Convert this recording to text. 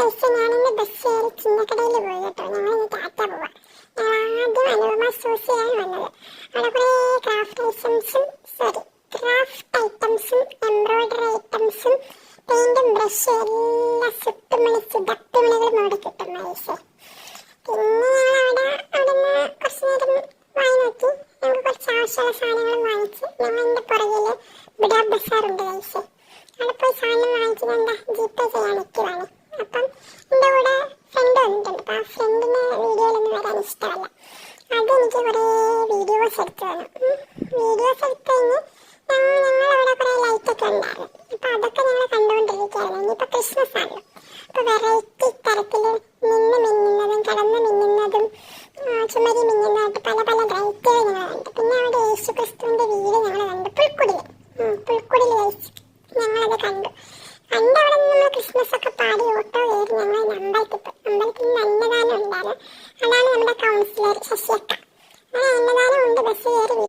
കഴിച്ച് ഞാനിന്ന് ബസ് കയറി ചിന്നക്കടയിൽ പോയി കേട്ടോ. ഞങ്ങളിന്ന് ടാറ്റ പോവാ. ഞങ്ങൾ ആദ്യം അനുപമ സ്റ്റോഴ്സിലാണ് വന്നത്. അവിടെ കുറേ ക്രാഫ്റ്റ് ഐറ്റംസും എംബ്രോയിഡറി ഐറ്റംസും പെയിന്റും ബ്രഷും എല്ലാം സുട്ടുമണിച്ച് ദപ്പിമണികളും അവിടെ കിട്ടും മൈസേ. പിന്നെ ഞങ്ങൾ അവിടുന്ന് കുറച്ച് നേരം വാങ്ങി നോക്കി. ഞങ്ങൾക്ക് കുറച്ച് ആവശ്യമുള്ള സാധനങ്ങളും വാങ്ങിച്ച് ഞങ്ങളിൻ്റെ പുറകിൽ ബിഡാ ബസാറുണ്ട് മൈസേ. അവിടെ പോയി സാധനം വാങ്ങിച്ചത് എന്താ ജിപേ ചെയ്യാൻ നിൽക്കുവാണ്. അപ്പം എൻ്റെ കൂടെ ഫ്രണ്ട് വന്നിട്ടുണ്ട്. അപ്പം ആ ഫ്രണ്ടിന് വീഡിയോയിലൊന്നും വരാൻ ഇഷ്ടമല്ല. അതെനിക്ക് കുറേ വീഡിയോസ് എടുത്തു തന്നു. വീഡിയോസ് എടുത്ത് കഴിഞ്ഞ് ഞങ്ങളവിടെ കുറേ ലൈറ്റൊക്കെ ഉണ്ടായിരുന്നു. അപ്പം അതൊക്കെ ഞങ്ങൾ കണ്ടുകൊണ്ടിരിക്കുകയായിരുന്നു. ഇനിയിപ്പോൾ ക്രിസ്മസ് ആണല്ലോ. അപ്പോൾ വെറൈറ്റി തരത്തിൽ നിന്ന് മിന്നുന്നതും കിടന്ന് മിന്നുന്നതും ചുമരി മിന്നുന്നതായിട്ട് പല പല ലൈറ്റുകൾ ഞങ്ങൾ കണ്ടു. പിന്നെ അവിടെ യേശു ക്രിസ്തുവിൻ്റെ വീട് ഞങ്ങൾ കണ്ടു. പുൽക്കുടിൽ ഞങ്ങളത് കണ്ടു. അവിടെ നമ്മൾ ക്രിസ്മസ് ഒക്കെ പാടി ഓട്ടോ കയറി ഞങ്ങൾ അമ്പലത്തിൽ പോയി. അമ്പലത്തിൽ നിന്ന് അന്നദാനം ഉണ്ടായിരുന്നു. അതാണ് നമ്മുടെ കൗൺസിലർ ശശിയക്ക.